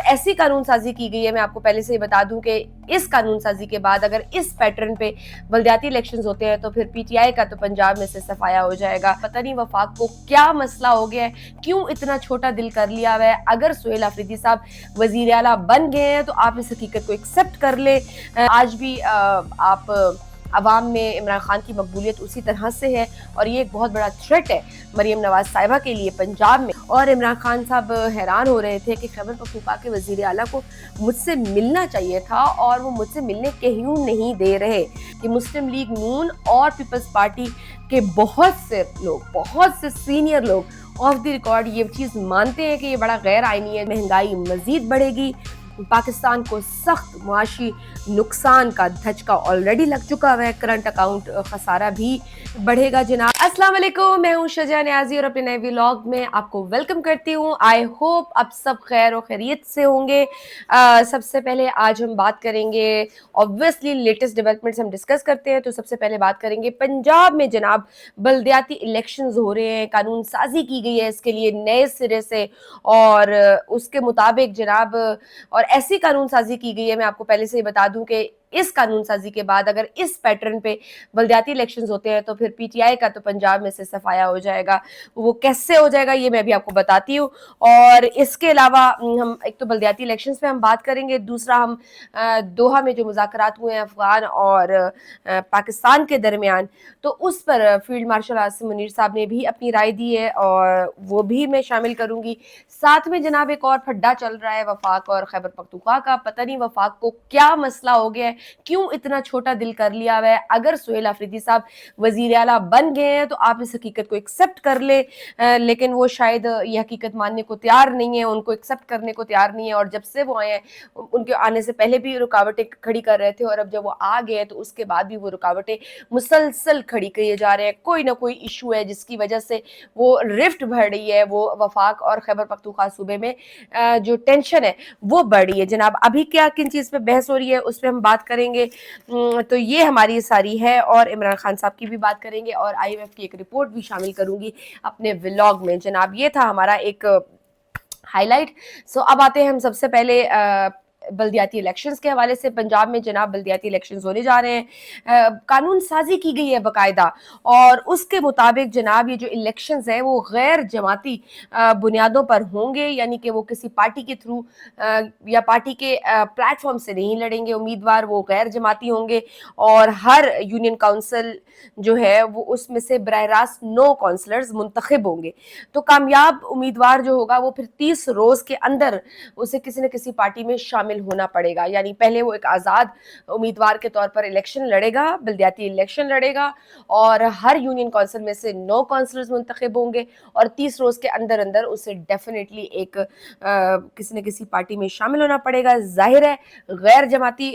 ایسی قانون سازی کی گئی ہے, میں آپ کو پہلے سے ہی بتا دوں کہ اس قانون سازی کے بعد اگر اس پیٹرن پہ بلدیاتی الیکشنز ہوتے ہیں تو پھر پی ٹی آئی کا تو پنجاب میں سے صفایا ہو جائے گا. پتہ نہیں وفاق کو کیا مسئلہ ہو گیا ہے, کیوں اتنا چھوٹا دل کر لیا ہوا ہے. اگر سہیل آفریدی صاحب وزیر اعلیٰ بن گئے ہیں تو آپ اس حقیقت کو ایکسیپٹ کر لیں. آج بھی آپ عوام میں عمران خان کی مقبولیت اسی طرح سے ہے, اور یہ ایک بہت بڑا تھریٹ ہے مریم نواز صاحبہ کے لیے پنجاب میں. اور عمران خان صاحب حیران ہو رہے تھے کہ خیبر پختونخوا کے وزیر اعلیٰ کو مجھ سے ملنا چاہیے تھا اور وہ مجھ سے ملنے کیوں نہیں دے رہے. کہ مسلم لیگ نون اور پیپلز پارٹی کے بہت سے سینئر لوگ آف دی ریکارڈ یہ چیز مانتے ہیں کہ یہ بڑا غیر آئینی ہے. مہنگائی مزید بڑھے گی, پاکستان کو سخت معاشی نقصان کا دھچکا آلریڈی لگ چکا ہے, کرنٹ اکاؤنٹ خسارہ بھی بڑھے گا. جناب السلام علیکم, میں ہوں شجاع نیازی اور اپنے نئے ولاگ میں آپ کو ویلکم کرتی ہوں. آئی ہوپ آپ سب خیر و خیریت سے ہوں گے. سب سے پہلے آج ہم بات کریں گے, obviously لیٹسٹ ڈیولپمنٹس ہم ڈسکس کرتے ہیں, تو سب سے پہلے بات کریں گے پنجاب میں جناب بلدیاتی الیکشنز ہو رہے ہیں, قانون سازی کی گئی ہے اس کے لیے نئے سرے سے, اور اس کے مطابق جناب اور ایسی قانون سازی کی گئی ہے, میں آپ کو پہلے سے ہی بتا دوں کہ اس قانون سازی کے بعد اگر اس پیٹرن پہ بلدیاتی الیکشنز ہوتے ہیں تو پھر پی ٹی آئی کا تو پنجاب میں سے صفایا ہو جائے گا. وہ کیسے ہو جائے گا یہ میں بھی آپ کو بتاتی ہوں. اور اس کے علاوہ ہم ایک تو بلدیاتی الیکشنز پہ ہم بات کریں گے, دوسرا ہم دوحہ میں جو مذاکرات ہوئے ہیں افغان اور پاکستان کے درمیان, تو اس پر فیلڈ مارشل عاصم منیر صاحب نے بھی اپنی رائے دی ہے اور وہ بھی میں شامل کروں گی. ساتھ میں جناب ایک اور پھڈا چل رہا ہے وفاق اور خیبر پختونخوا کا. پتہ نہیں وفاق کو کیا مسئلہ ہو گیا ہے, کیوں اتنا چھوٹا دل کر لیا ہوا ہے. اگر سہیل آفریدی صاحب وزیر اعلیٰ بن گئے ہیں تو آپ اس حقیقت کو ایکسیپٹ کر لیں, لیکن وہ شاید یہ حقیقت ماننے کو تیار نہیں ہے, ان کو ایکسیپٹ کرنے کو تیار نہیں ہے. اور جب سے وہ آئے ہیں, ان کے آنے سے پہلے بھی رکاوٹیں کھڑی کر رہے تھے, اور اب جب وہ آ گئے تو اس کے بعد بھی وہ رکاوٹیں مسلسل کھڑی کیے جا رہے ہیں. کوئی نہ کوئی ایشو ہے جس کی وجہ سے وہ رفٹ بڑھ رہی ہے, وہ وفاق اور خیبر پختونخوا صوبے میں جو ٹینشن ہے وہ بڑھ رہی ہے. جناب ابھی کیا کن چیز پہ بحث ہو رہی ہے اس پہ ہم بات کریں گے, تو یہ ہماری ساری ہے, اور عمران خان صاحب کی بھی بات کریں گے, اور آئی ایم ایف کی ایک رپورٹ بھی شامل کروں گی اپنے ولاگ میں. جناب یہ تھا ہمارا ایک ہائی لائٹ. سو اب آتے ہیں ہم سب سے پہلے بلدیاتی الیکشنز کے حوالے سے. پنجاب میں جناب بلدیاتی الیکشنز ہونے جا رہے ہیں, قانون سازی کی گئی ہے باقاعدہ, اور اس کے مطابق جناب یہ جو الیکشنز ہیں وہ غیر جماعتی بنیادوں پر ہوں گے, یعنی کہ وہ کسی پارٹی کے تھرو یا پارٹی کے پلیٹ فارم سے نہیں لڑیں گے امیدوار, وہ غیر جماعتی ہوں گے. اور ہر یونین کونسل جو ہے وہ اس میں سے براہ راست 9 کونسلرز منتخب ہوں گے. تو کامیاب امیدوار جو ہوگا وہ پھر 30 روز کے اندر اسے کسی نہ کسی پارٹی میں شامل ہونا پڑے گا. یعنی پہلے وہ ایک آزاد امیدوار کے طور پر الیکشن لڑے گا, بلدیاتی الیکشن لڑے گا, اور ہر یونین کونسل میں سے 9 کونسلرز منتخب ہوں گے, اور 30 روز کے اندر اسے ڈیفینیٹلی ایک کسی نہ کسی پارٹی میں شامل ہونا پڑے گا. ظاہر ہے غیر جماعتی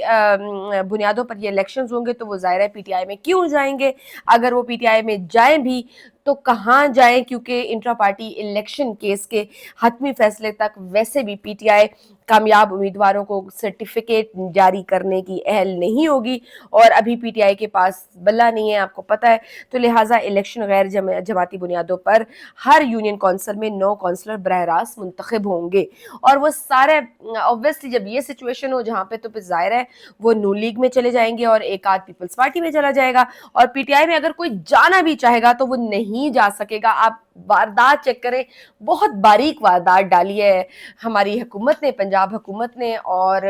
بنیادوں پر یہ الیکشنز ہوں گے تو وہ ظاہر ہے پی ٹی آئی میں کیوں جائیں گے. اگر وہ پی ٹی آئی میں جائیں بھی تو کہاں جائیں, کیونکہ انٹرا پارٹی الیکشن کیس کے حتمی فیصلے تک ویسے بھی پی ٹی آئی کامیاب امیدواروں کو سرٹیفکیٹ جاری کرنے کی اہل نہیں ہوگی, اور ابھی پی ٹی آئی کے پاس بلہ نہیں ہے, آپ کو پتہ ہے. تو لہٰذا الیکشن غیر جماعتی بنیادوں پر ہر یونین کونسل میں 9 کونسلر براہ راست منتخب ہوں گے. اور وہ سارے obviously جب یہ سچویشن ہو جہاں پہ, تو پھر ظاہر ہے وہ نون لیگ میں چلے جائیں گے اور ایک آدھ پیپلز پارٹی میں چلا جائے گا. اور پی ٹی آئی میں اگر کوئی جانا بھی چاہے گا تو وہ نہیں جا سکے گا. آپ واردات چیک کریں, بہت باریک واردات ڈالی ہے ہماری حکومت نے, پنجاب حکومت نے, اور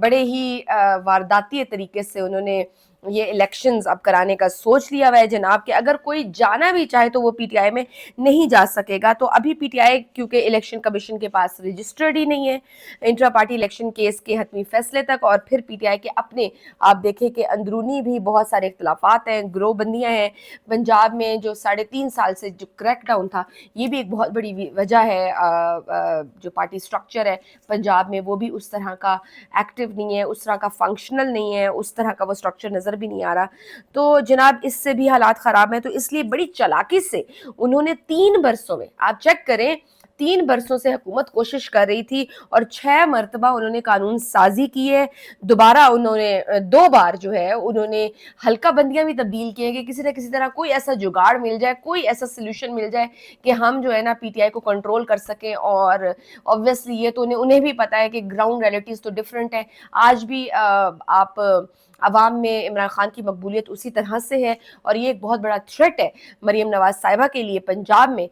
بڑے ہی وارداتی طریقے سے انہوں نے یہ الیکشنز اب کرانے کا سوچ لیا ہوا ہے جناب, کہ اگر کوئی جانا بھی چاہے تو وہ پی ٹی آئی میں نہیں جا سکے گا. تو ابھی پی ٹی آئی کیونکہ الیکشن کمیشن کے پاس رجسٹرڈ ہی نہیں ہے انٹرا پارٹی الیکشن کیس کے حتمی فیصلے تک, اور پھر پی ٹی آئی کے اپنے آپ دیکھیں کہ اندرونی بھی بہت سارے اختلافات ہیں, گروہ بندیاں ہیں پنجاب میں. جو 3.5 سال سے جو کریک ڈاؤن تھا, یہ بھی ایک بہت بڑی وجہ ہے. جو پارٹی سٹرکچر ہے پنجاب میں وہ بھی اس طرح کا ایکٹیو نہیں ہے, اس طرح کا فنکشنل نہیں ہے, اس طرح کا وہ سٹرکچر نظر بھی نہیں آ رہا. تو جناب اس سے بھی حالات خراب ہیں, تو اس لیے بڑی چالاکی سے انہوں نے 3 برسوں میں, آپ چیک کریں 3 برسوں سے حکومت کوشش کر رہی تھی اور 6 مرتبہ انہوں نے قانون سازی کی ہے. دوبارہ انہوں نے 2 بار جو ہے انہوں نے حلقہ بندیاں بھی تبدیل کی ہیں کہ کسی نہ کسی طرح کوئی ایسا جگاڑ مل جائے, کوئی ایسا سلوشن مل جائے کہ ہم جو ہے نا پی ٹی آئی کو کنٹرول کر سکیں. اور obviously یہ تو انہیں بھی پتا ہے کہ گراؤنڈ ریئلٹیز تو ڈفرینٹ ہے. آج بھی آپ عوام میں عمران خان کی مقبولیت اسی طرح سے ہے, اور یہ ایک بہت بڑا تھریٹ ہے مریم نواز صاحبہ کے لیے, پنجاب میں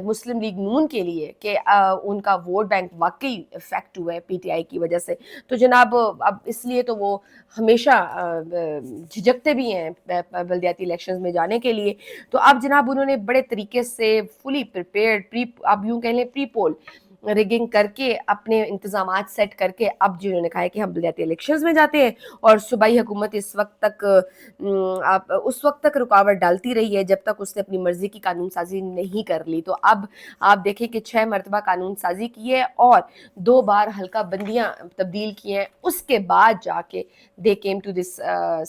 مسلم لیگ نون کے لیے, کہ ان کا ووٹ بینک واقعی افیکٹ ہوا ہے پی ٹی آئی کی وجہ سے. تو جناب اب اس لیے تو وہ ہمیشہ جھجکتے بھی ہیں بلدیاتی الیکشنز میں جانے کے لیے. تو اب جناب انہوں نے بڑے طریقے سے فلی پریپیئرڈ, آپ یوں کہہ لیں پری پول ریگنگ کر کے اپنے انتظامات سیٹ کر کے اب جنہوں نے کہا ہے کہ ہم بلدیاتی الیکشنز میں جاتے ہیں. اور صوبائی حکومت اس وقت تک رکاوٹ ڈالتی رہی ہے جب تک اس نے اپنی مرضی کی قانون سازی نہیں کر لی. تو اب آپ دیکھیں کہ 6 مرتبہ قانون سازی کی ہے اور 2 بار حلقہ بندیاں تبدیل کی ہیں, اس کے بعد جا کے they came to this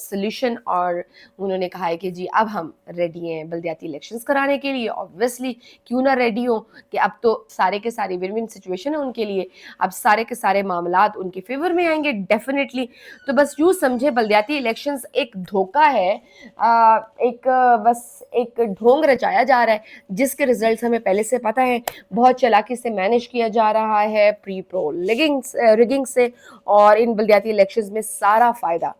solution, اور انہوں نے کہا ہے کہ جی اب ہم ریڈی ہیں بلدیاتی الیکشنز کرانے کے لیے. obviously کیوں نہ ریڈی ہوں, کہ اب تو سارے کے سارے ون ون سچویشن ہے ان کے لیے, اب سارے کے سارے معاملات ان کے فیور میں آئیں گے ڈیفینیٹلی. تو بس یوں سمجھے بلدیاتی الیکشنز ایک دھوکہ ہے, بس ایک ڈھونگ رچایا جا رہا ہے جس کے ریزلٹس ہمیں پہلے سے پتہ ہے, بہت چلاکی سے مینیج کیا جا رہا ہے پری پول ریگنگ سے. اور ان بلدیاتی الیکشنز میں سارا فائدہ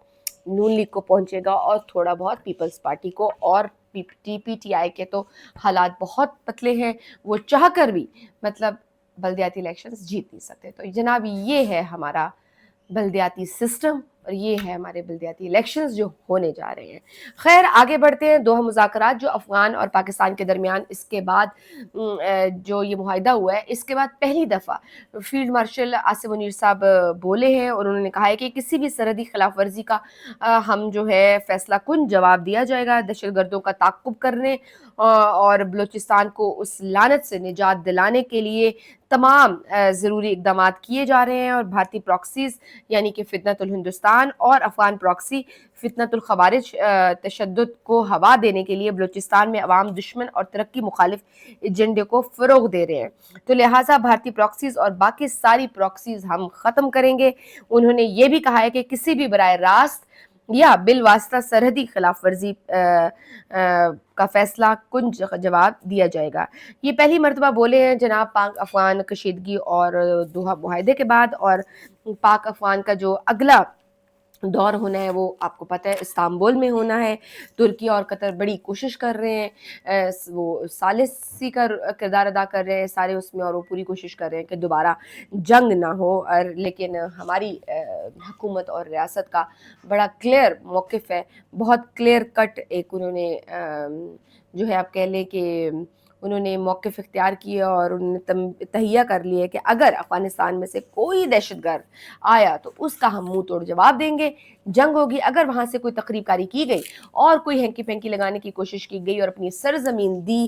نون لیگ کو پہنچے گا اور تھوڑا بہت پیپلز پارٹی کو, اور پی ٹی آئی کے تو حالات بہت پتلے ہیں, وہ چاہ کر بھی مطلب بلدیاتی الیکشنز جیت نہیں سکتے. تو جناب یہ ہے ہمارا بلدیاتی سسٹم, اور یہ ہے ہمارے بلدیاتی الیکشنز جو ہونے جا رہے ہیں. خیر آگے بڑھتے ہیں. دوحہ مذاکرات جو افغان اور پاکستان کے درمیان اس کے بعد جو یہ معاہدہ ہوا ہے, اس کے بعد پہلی دفعہ فیلڈ مارشل عاصم منیر صاحب بولے ہیں, اور انہوں نے کہا ہے کہ کسی بھی سرحدی خلاف ورزی کا ہم جو ہے فیصلہ کن جواب دیا جائے گا. دہشت گردوں کا تعاقب کرنے اور بلوچستان کو اس لعنت سے نجات دلانے کے لیے تمام ضروری اقدامات کیے جا رہے ہیں. اور بھارتی پراکسیز یعنی کہ فتنۃ الہندوستان اور افغان پراکسی فتنۃ الخوارج تشدد کو ہوا دینے کے لیے بلوچستان میں عوام دشمن اور ترقی مخالف ایجنڈے کو فروغ دے رہے ہیں. تو لہٰذا بھارتی پراکسیز اور باقی ساری پراکسیز ہم ختم کریں گے. انہوں نے یہ بھی کہا ہے کہ کسی بھی براہ راست یا بالواسطہ سرحدی خلاف ورزی کا فیصلہ کن جواب دیا جائے گا. یہ پہلی مرتبہ بولے ہیں جناب پاک افغان کشیدگی اور دوحہ معاہدے کے بعد. اور پاک افغان کا جو اگلا دور ہونا ہے وہ آپ کو پتہ ہے استنبول میں ہونا ہے. ترکی اور قطر بڑی کوشش کر رہے ہیں, وہ ثالثی کا کردار ادا کر رہے ہیں سارے اس میں, اور وہ پوری کوشش کر رہے ہیں کہ دوبارہ جنگ نہ ہو. اور لیکن ہماری حکومت اور ریاست کا بڑا کلیئر موقف ہے, بہت کلیئر کٹ ایک انہوں نے جو ہے آپ کہہ لیں کہ انہوں نے موقف اختیار کیے, اور انہوں نے تہیہ کر لیے کہ اگر افغانستان میں سے کوئی دہشت گرد آیا تو اس کا ہم منہ توڑ جواب دیں گے, جنگ ہوگی. اگر وہاں سے کوئی تقریب کاری کی گئی اور کوئی ہینکی پینکی لگانے کی کوشش کی گئی اور اپنی سرزمین دی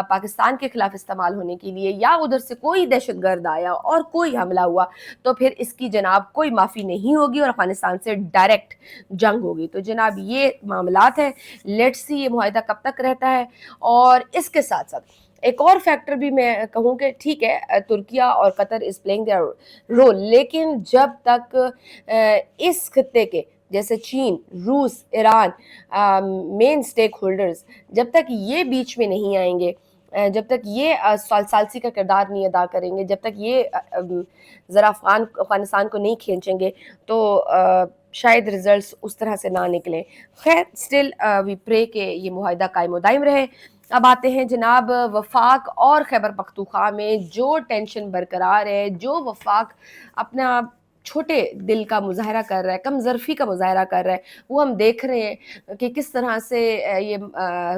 پاکستان کے خلاف استعمال ہونے کے لیے, یا ادھر سے کوئی دہشت گرد آیا اور کوئی حملہ ہوا, تو پھر اس کی جناب کوئی معافی نہیں ہوگی اور افغانستان سے ڈائریکٹ جنگ ہوگی. تو جناب یہ معاملات ہیں, لیٹس سی یہ معاہدہ کب تک رہتا ہے. اور اس کے ساتھ ساتھ ایک اور فیکٹر بھی میں کہوں کہ ٹھیک ہے ترکیہ اور قطر از پلینگ دیئر رول, لیکن جب تک اس خطے کے جیسے چین, روس, ایران مین سٹیک ہولڈرز جب تک یہ بیچ میں نہیں آئیں گے, جب تک یہ ثالثی کا کردار نہیں ادا کریں گے, جب تک یہ ذرا افغانستان کو نہیں کھینچیں گے, تو شاید ریزلٹس اس طرح سے نہ نکلیں. خیر اسٹل وی پرے کہ یہ معاہدہ قائم و دائم رہے. اب آتے ہیں جناب وفاق اور خیبر پختونخوا میں جو ٹینشن برقرار ہے, جو وفاق اپنا چھوٹے دل کا مظاہرہ کر رہا ہے, کم ظرفی کا مظاہرہ کر رہا ہے, وہ ہم دیکھ رہے ہیں کہ کس طرح سے یہ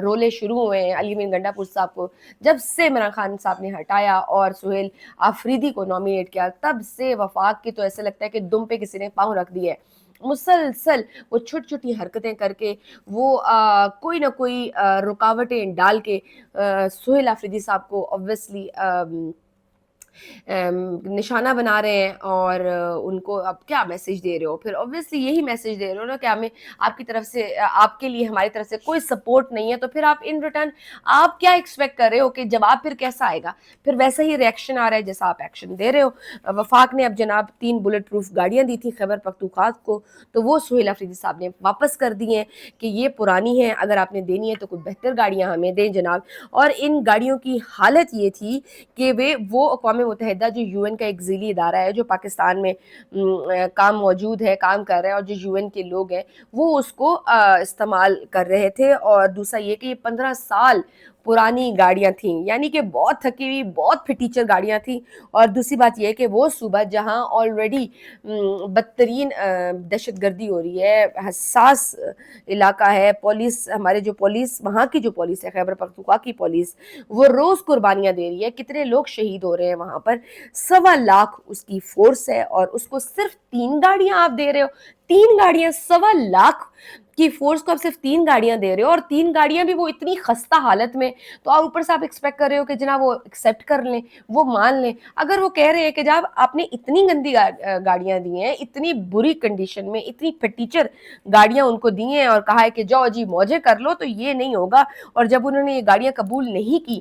رولے شروع ہوئے ہیں. علی امین گنڈا پور صاحب کو جب سے عمران خان صاحب نے ہٹایا اور سہیل آفریدی کو نامینیٹ کیا, تب سے وفاق کی تو ایسے لگتا ہے کہ دم پہ کسی نے پاؤں رکھ دیا ہے. مسلسل وہ چھوٹی چھوٹی حرکتیں کر کے, وہ کوئی نہ کوئی رکاوٹیں ڈال کے سہیل آفریدی صاحب کو obviously نشانہ بنا رہے ہیں اور ان کو اب کیا میسج دے رہے ہو؟ پھر obviously یہی میسج دے رہے ہو نا کہ ہمیں آپ کی طرف سے آپ کے لیے ہماری طرف سے کوئی سپورٹ نہیں ہے، تو پھر آپ ان ریٹرن آپ کیا ایکسپیکٹ کر رہے ہو کہ جواب پھر کیسا آئے گا؟ پھر ویسا ہی ریئیکشن آ رہا ہے جیسا آپ ایکشن دے رہے ہو۔ وفاق نے اب جناب 3 بلٹ پروف گاڑیاں دی تھیں خیبر پختونخوا کو، تو وہ سہیل آفریدی صاحب نے واپس کر دی ہیں کہ یہ پرانی ہیں، اگر آپ نے دینی ہے تو کوئی بہتر گاڑیاں ہمیں دیں جناب۔ اور ان گاڑیوں کی حالت یہ تھی کہ وہ اقوام متحدہ جو یو این کا ایک ذیلی ادارہ ہے جو پاکستان میں کام موجود ہے، کام کر رہا ہے، اور جو یو این کے لوگ ہیں وہ اس کو استعمال کر رہے تھے۔ اور دوسرا یہ کہ یہ 15 سال پرانی گاڑیاں تھیں، یعنی کہ بہت تھکی ہوئی، بہت پھٹیچر گاڑیاں تھیں۔ اور دوسری بات یہ کہ وہ صوبہ جہاں آلریڈی بدترین دہشت گردی ہو رہی ہے، حساس علاقہ ہے، پولیس ہمارے جو پولیس وہاں کی جو پولیس ہے خیبر پختونخوا کی پولیس، وہ روز قربانیاں دے رہی ہے، کتنے لوگ شہید ہو رہے ہیں وہاں پر، 1.25 اس کی فورس ہے اور اس کو صرف 3 گاڑیاں آپ دے رہے ہو، 3 گاڑیاں 1.25 کی فورس کو آپ صرف 3 گاڑیااں دے رہے ہو، اور 3 گاڑیاں بھی وہ اتنی خستہ حالت میں، تو آپ اوپر سے آپ ایکسپیکٹ کر رہے ہو کہ جناب وہ ایکسیپٹ کر لیں، وہ مان لیں۔ اگر وہ کہہ رہے ہیں کہ جناب آپ نے اتنی گندی گاڑیاں دی ہیں، اتنی بری کنڈیشن میں، اتنی پھٹیچر گاڑیاں ان کو دی ہیں اور کہا ہے کہ جاؤ جی موجے کر لو، تو یہ نہیں ہوگا۔ اور جب انہوں نے یہ گاڑیاں قبول نہیں کی،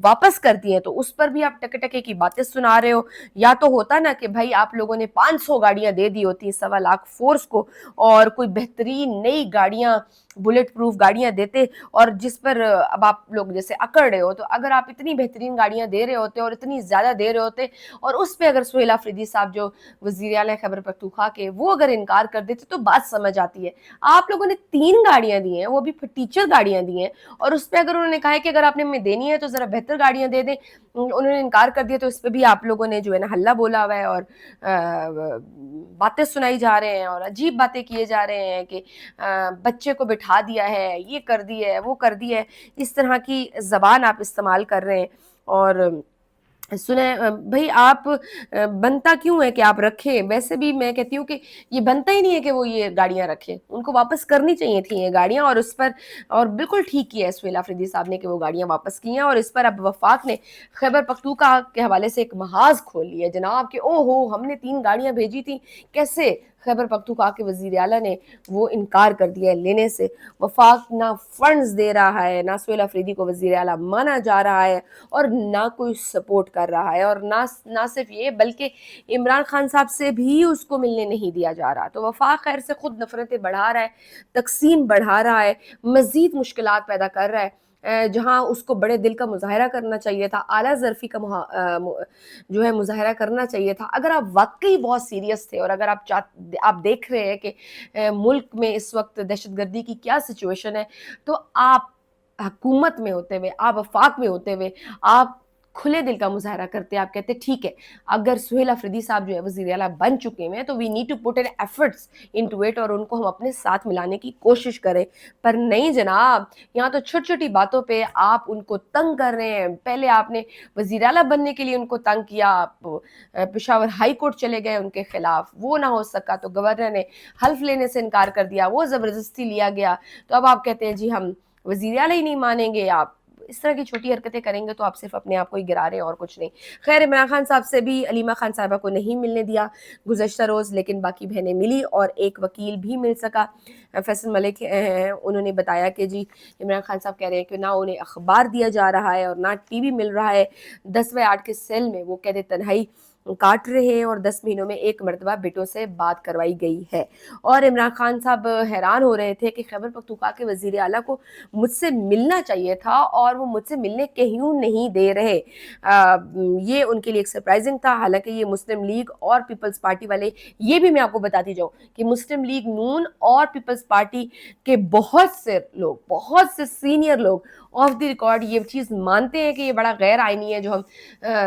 واپس کر دی ہیں، تو اس پر بھی آپ ٹکے ٹکے کی باتیں سنا رہے ہو۔ یا تو ہوتا نا کہ بھائی آپ لوگوں نے 500 گاڑیاں دے دی ہوتی 1.25 فورس کو، اور کوئی بہترین نئی گاڑیاں بلٹ پروف گاڑیاں دیتے، اور جس پر اب آپ لوگ جیسے اکڑ رہے ہو، تو اگر آپ اتنی بہترین گاڑیاں دے رہے ہوتے اور اتنی زیادہ دے رہے ہوتے، اور اس پہ اگر سہیل آفریدی صاحب جو وزیر اعلیٰ خیبر پختونخوا کے، وہ اگر انکار کر دیتے تو بات سمجھ آتی ہے۔ آپ لوگوں نے 3 گاڑیاں دی ہیں، وہ بھی ٹیچر گاڑیاں دی ہیں، اور اس پہ اگر انہوں نے کہا ہے کہ اگر آپ نے ہمیں دینی ہے تو ذرا بہتر گاڑیاں دے دیں، انہوں نے انکار کر دیا، تو اس پہ بھی آپ لوگوں نے جو ہے نا ہلہ بولا ہوا ہے، اور باتیں سنائی جا رہے ہیں اور عجیب باتیں کیے جا رہے ہیں کہ بچے کو بٹھا دیا ہے، یہ کر دیا ہے، وہ کر دیا ہے، اس طرح کی زبان آپ استعمال کر رہے ہیں۔ اور سنیں بھئی آپ بنتا کیوں ہے کہ آپ رکھیں؟ ویسے بھی میں کہتی ہوں کہ یہ بنتا ہی نہیں ہے کہ وہ یہ گاڑیاں رکھیں، ان کو واپس کرنی چاہیے تھیں یہ گاڑیاں، اور اس پر اور بالکل ٹھیک کیا ہے سہیل آفریدی صاحب نے کہ وہ گاڑیاں واپس کی ہیں۔ اور اس پر اب وفاق نے خیبر پختونخوا کے حوالے سے ایک محاذ کھول لی ہے جناب کہ او ہو ہم نے 3 گاڑیاں بھیجی تھیں، کیسے خیبر پختونخوا کے وزیر اعلیٰ نے وہ انکار کر دیا ہے لینے سے۔ وفاق نہ فنڈز دے رہا ہے، نہ سہیل آفریدی کو وزیر اعلیٰ مانا جا رہا ہے، اور نہ کوئی سپورٹ کر رہا ہے، اور نہ صرف یہ بلکہ عمران خان صاحب سے بھی اس کو ملنے نہیں دیا جا رہا۔ تو وفاق خیر سے خود نفرتیں بڑھا رہا ہے، تقسیم بڑھا رہا ہے، مزید مشکلات پیدا کر رہا ہے، جہاں اس کو بڑے دل کا مظاہرہ کرنا چاہیے تھا، اعلیٰ ظرفی کا جو ہے مظاہرہ کرنا چاہیے تھا۔ اگر آپ واقعی بہت سیریس تھے، اور اگر آپ دیکھ رہے ہیں کہ ملک میں اس وقت دہشت گردی کی کیا سچویشن ہے، تو آپ حکومت میں ہوتے ہوئے، آپ وفاق میں ہوتے ہوئے، آپ کھلے دل کا مظاہرہ کرتے، آپ کہتے ٹھیک ہے اگر سہیل آفریدی صاحب جو ہے وزیر اعلیٰ بن چکے ہیں تو we need to put in efforts into it, اور ان کو ہم اپنے ساتھ ملانے کی کوشش کریں۔ پر نہیں جناب، یہاں تو چھوٹی چھوٹی باتوں پہ آپ ان کو تنگ کر رہے ہیں۔ پہلے آپ نے وزیر اعلیٰ بننے کے لیے ان کو تنگ کیا، آپ پشاور ہائی کورٹ چلے گئے ان کے خلاف، وہ نہ ہو سکا تو گورنر نے حلف لینے سے انکار کر دیا، وہ زبردستی لیا گیا، تو اب آپ کہتے ہیں جی ہم وزیر اعلیٰ ہی نہیں مانیں گے۔ آپ اس طرح کی چھوٹی حرکتیں کریں گے تو آپ صرف اپنے آپ کو ہی گرا رہے ہیں اور کچھ نہیں۔ خیر عمران خان صاحب سے بھی علیمہ خان صاحبہ کو نہیں ملنے دیا گزشتہ روز، لیکن باقی بہنیں ملی اور ایک وکیل بھی مل سکا، فیصل ملک ہیں، انہوں نے بتایا کہ جی عمران خان صاحب کہہ رہے ہیں کہ نہ انہیں اخبار دیا جا رہا ہے اور نہ ٹی وی مل رہا ہے، 10ویں 8 کے سیل میں وہ قید تنہائی کاٹ رہے ہیں، اور 10 مہینوں میں 1 مرتبہ بیٹوں سے بات کروائی گئی ہے۔ اور عمران خان صاحب حیران ہو رہے تھے کہ خیبر پختونخوا کے وزیر اعلیٰ کو مجھ سے ملنا چاہیے تھا اور وہ مجھ سے ملنے کیوں نہیں دے رہے، یہ ان کے لیے ایک سرپرائزنگ تھا۔ حالانکہ یہ مسلم لیگ اور پیپلز پارٹی والے، یہ بھی میں آپ کو بتاتی جاؤں کہ مسلم لیگ نون اور پیپلز پارٹی کے بہت سے لوگ، بہت سے سینئر لوگ آف دی ریکارڈ یہ چیز مانتے ہیں کہ یہ بڑا غیر آئینی ہے جو ہم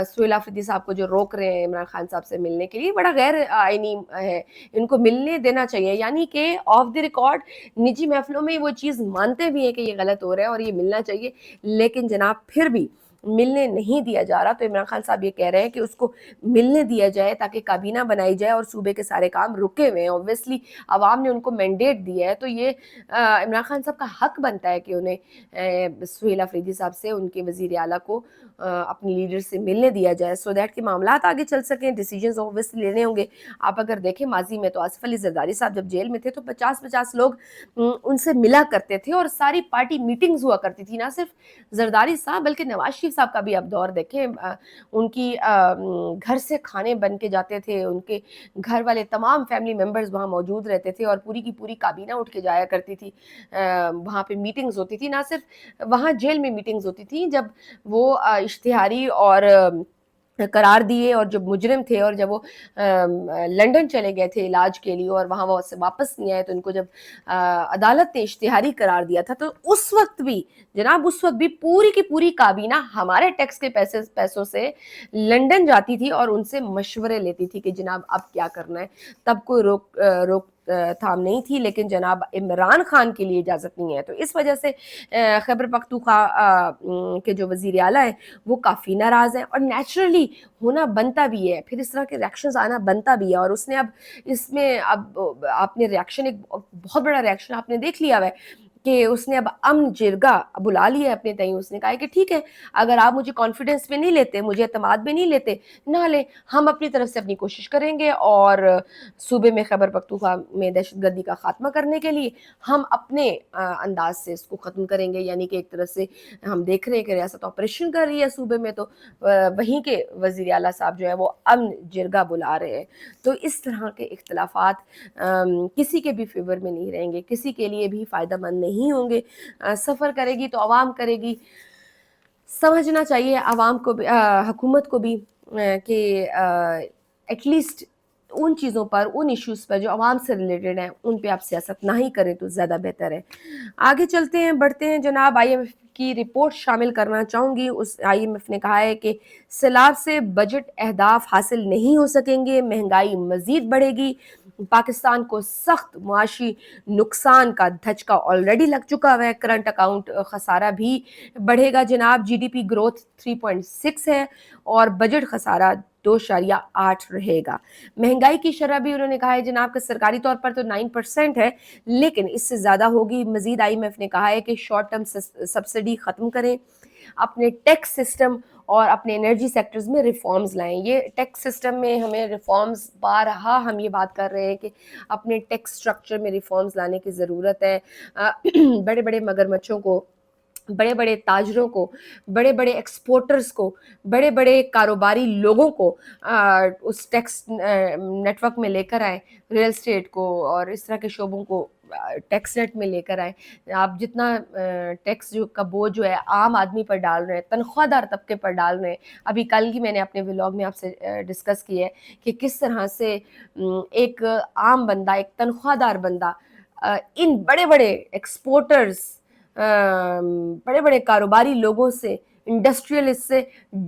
سہیل آفریدی صاحب کو جو روک رہے ہیں عمران خان صاحب سے ملنے کے لیے، بڑا غیر آئینی ہے، ان کو ملنے دینا چاہیے۔ یعنی کہ آف دی ریکارڈ نجی محفلوں میں وہ چیز مانتے بھی ہیں کہ یہ غلط ہو رہا ہے اور یہ ملنا چاہیے، لیکن جناب پھر بھی ملنے نہیں دیا جا رہا، تو عمران خان صاحب یہ کہہ رہے ہیں کہ اس کو ملنے دیا جائے تاکہ کابینہ بنائی جائے اور صوبے کے سارے کام رکے ہوئے ہیں. اوبویسلی عوام نے ان کو مینڈیٹ دیا ہے، تو یہ عمران خان صاحب کا حق بنتا ہے کہ انہیں سہیل آفریدی صاحب سے، ان کے وزیر اعلیٰ کو اپنی لیڈر سے ملنے دیا جائے، سو دیٹ کہ معاملات آگے چل سکیں، ڈیسیجنز اوبویسلی لینے ہوں گے. آپ اگر دیکھیں ماضی میں تو آصف علی زرداری صاحب جب جیل میں تھے تو 50 لوگ ان سے ملا کرتے تھے اور ساری پارٹی میٹنگز ہوا کرتی تھی. نہ صرف زرداری صاحب بلکہ نواز شریف صاحب کا بھی آپ دور دیکھیں، ان کی گھر سے کھانے بن کے جاتے تھے، ان کے گھر والے تمام فیملی ممبرز وہاں موجود رہتے تھے اور پوری کی پوری کابینہ اٹھ کے جایا کرتی تھی. وہاں پہ میٹنگز ہوتی تھی، نہ صرف وہاں جیل میں میٹنگز ہوتی تھیں جب وہ اشتہاری اور قرار دیے، اور جب مجرم تھے اور جب وہ لنڈن چلے گئے تھے علاج کے لیے اور وہاں وہ سے واپس نہیں آئے، تو ان کو جب عدالت نے اشتہاری قرار دیا تھا، تو اس وقت بھی جناب، اس وقت بھی پوری کی پوری کابینہ ہمارے ٹیکس کے پیسوں سے لنڈن جاتی تھی اور ان سے مشورے لیتی تھی کہ جناب اب کیا کرنا ہے. تب کوئی روک تھام نہیں تھی، لیکن جناب عمران خان کے لیے اجازت نہیں ہے. تو اس وجہ سے خیبر پختونخوا کے جو وزیر اعلیٰ ہیں وہ کافی ناراض ہیں، اور نیچرلی ہونا بنتا بھی ہے، پھر اس طرح کے ریاکشنز آنا بنتا بھی ہے. اور اس نے اب اس میں آپ نے ریاکشن، ایک بہت بڑا ریاکشن آپ نے دیکھ لیا ہے کہ اس نے اب امن جرگہ بلا لیا ہے اپنے تئیں. اس نے کہا کہ ٹھیک ہے، اگر آپ مجھے کانفیڈنس میں نہیں لیتے، مجھے اعتماد میں نہیں لیتے، نہ لیں، ہم اپنی طرف سے اپنی کوشش کریں گے اور صوبے میں خیبر پختونخوا میں دہشت گردی کا خاتمہ کرنے کے لیے ہم اپنے انداز سے اس کو ختم کریں گے. یعنی کہ ایک طرح سے ہم دیکھ رہے ہیں کہ ریاست آپریشن کر رہی ہے صوبے میں، تو وہیں کے وزیر اعلیٰ صاحب جو ہے وہ امن جرگہ بلا رہے ہیں. تو اس طرح کے اختلافات کسی کے بھی فیور میں نہیں رہیں گے، کسی کے لیے بھی فائدہ مند نہیں ہوں گے. سفر کرے گی تو عوام کرے گی. سمجھنا چاہیے عوام کو بھی، حکومت کو بھی، کہ ایٹ لیسٹ ان چیزوں پر، ان ایشوز پر جو عوام سے ریلیٹڈ ہیں، ان پہ آپ سیاست نہ ہی کریں تو زیادہ بہتر ہے. آگے چلتے ہیں، بڑھتے ہیں جناب. آئی ایم ایف کی رپورٹ شامل کرنا چاہوں گی. اس آئی ایم ایف نے کہا ہے کہ سیلاب سے بجٹ اہداف حاصل نہیں ہو سکیں گے، مہنگائی مزید بڑھے گی، پاکستان کو سخت معاشی نقصان کا دھچکا آلریڈی لگ چکا ہے، کرنٹ اکاؤنٹ خسارہ بھی بڑھے گا جناب. جی ڈی پی گروتھ 3.6 ہے اور بجٹ خسارہ 2.8 رہے گا. مہنگائی کی شرح بھی انہوں نے کہا ہے جناب کہ سرکاری طور پر تو 9% ہے، لیکن اس سے زیادہ ہوگی. مزید آئی ایم ایف نے کہا ہے کہ شارٹ ٹرم سبسڈی ختم کریں، اپنے ٹیکس سسٹم اور اپنے انرجی سیکٹرز میں ریفارمز لائیں. یہ ٹیکس سسٹم میں ہمیں ریفارمز، بارہا ہم یہ بات کر رہے ہیں کہ اپنے ٹیکس سٹرکچر میں ریفارمز لانے کی ضرورت ہے. بڑے بڑے مگرمچھوں کو، بڑے بڑے تاجروں کو، بڑے بڑے ایکسپورٹرز کو، بڑے بڑے کاروباری لوگوں کو اس ٹیکس نیٹ ورک میں لے کر آئیں، ریل اسٹیٹ کو اور اس طرح کے شعبوں کو ٹیکس نیٹ میں لے کر آئیں. آپ جتنا ٹیکس کا بوجھ جو ہے عام آدمی پر ڈال رہے ہیں، تنخواہ دار طبقے پر ڈال رہے ہیں. ابھی کل کی میں نے اپنے ولاگ میں آپ سے ڈسکس کی ہے کہ کس طرح سے ایک عام بندہ، ایک تنخواہ دار بندہ ان بڑے بڑے ایکسپورٹرز، بڑے بڑے کاروباری لوگوں سے، انڈسٹریلسٹ سے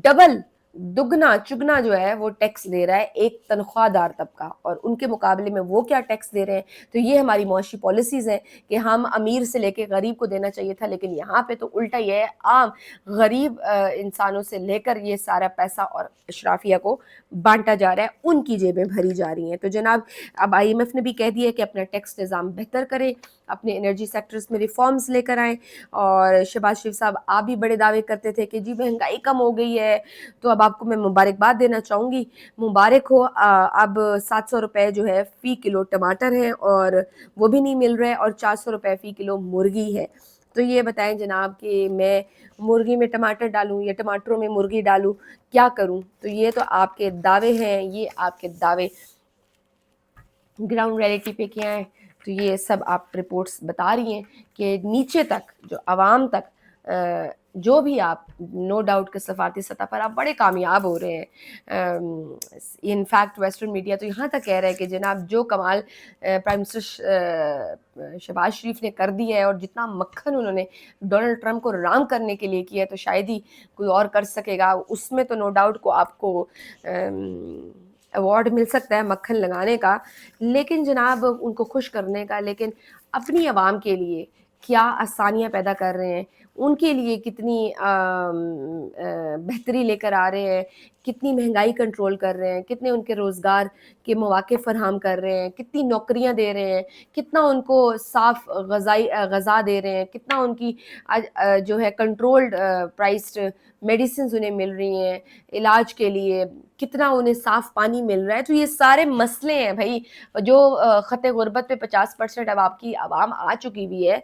ڈبل، دگنا چگنا جو ہے وہ ٹیکس دے رہا ہے ایک تنخواہ دار طبقہ، اور ان کے مقابلے میں وہ کیا ٹیکس دے رہے ہیں. تو یہ ہماری معاشی پالیسیز ہیں کہ ہم امیر سے لے کے غریب کو دینا چاہیے تھا، لیکن یہاں پہ تو الٹا یہ ہے، عام غریب انسانوں سے لے کر یہ سارا پیسہ اور اشرافیہ کو بانٹا جا رہا ہے، ان کی جیبیں بھری جا رہی ہیں. تو جناب اب آئی ایم ایف نے بھی کہہ دیا کہ اپنا ٹیکس نظام بہتر کریں، اپنے انرجی سیکٹرز میں ریفارمز لے کر آئیں. اور شہباز شریف صاحب آپ بھی بڑے دعوے کرتے تھے کہ جی مہنگائی کم ہو گئی ہے، تو اب آپ کو میں مبارکباد دینا چاہوں گی، مبارک ہو. اب 700 روپے جو ہے فی کلو ٹماٹر ہے اور وہ بھی نہیں مل رہے، اور 400 روپے فی کلو مرغی ہے. تو یہ بتائیں جناب کہ میں مرغی میں ٹماٹر ڈالوں یا ٹماٹروں میں مرغی ڈالوں، کیا کروں؟ تو یہ تو آپ کے دعوے ہیں، یہ آپ کے دعوے گراؤنڈ ریئلٹی پہ کیا ہے؟ تو یہ سب آپ رپورٹس بتا رہی ہیں کہ نیچے تک، جو عوام تک، جو بھی آپ نو ڈاؤٹ کہ سفارتی سطح پر آپ بڑے کامیاب ہو رہے ہیں. ان فیکٹ ویسٹرن میڈیا تو یہاں تک کہہ رہا ہے کہ جناب جو کمال پرائم منسٹر شہباز شریف نے کر دی ہے اور جتنا مکھن انہوں نے ڈونلڈ ٹرمپ کو رام کرنے کے لیے کیا ہے، تو شاید ہی کوئی اور کر سکے گا. اس میں تو نو ڈاؤٹ کو آپ کو ایوارڈ مل سکتا ہے مکھن لگانے کا، لیکن جناب ان کو خوش کرنے کا، لیکن اپنی عوام کے لیے کیا آسانیاں پیدا کر رہے ہیں، ان کے لیے کتنی بہتری لے کر آ رہے ہیں، کتنی مہنگائی کنٹرول کر رہے ہیں، کتنے ان کے روزگار کے مواقع فراہم کر رہے ہیں، کتنی نوکریاں دے رہے ہیں، کتنا ان کو صاف غذا دے رہے ہیں، کتنا ان کی جو ہے کنٹرولڈ پرائسڈ میڈیسنز انہیں مل رہی ہیں علاج کے لیے، کتنا انہیں صاف پانی مل رہا ہے. تو یہ سارے مسئلے ہیں بھائی. جو خط غربت پہ 50% اب آپ کی عوام آ چکی ہوئی ہے،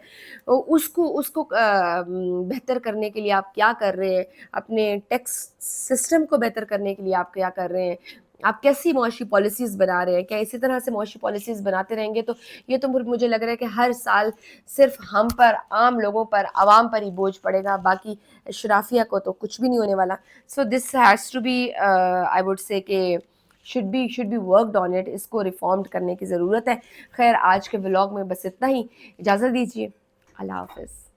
اس کو بہتر کرنے کے لیے آپ کیا کر رہے ہیں؟ اپنے ٹیکس سسٹم کو بہتر کرنے کے لیے آپ کیا کر رہے ہیں؟ آپ کیسی معاشی پالیسیز بنا رہے ہیں؟ کیا اسی طرح سے معاشی پالیسیز بناتے رہیں گے تو یہ تو مجھے لگ رہا ہے کہ ہر سال صرف ہم پر، عام لوگوں پر، عوام پر ہی بوجھ پڑے گا، باقی شرافیہ کو تو کچھ بھی نہیں ہونے والا. So this has to be I would سے کہ should be worked on it. اس کو ریفارمڈ کرنے کی ضرورت ہے. خیر آج کے ولاگ میں بس اتنا ہی. اجازت دیجیے. اللہ حافظ.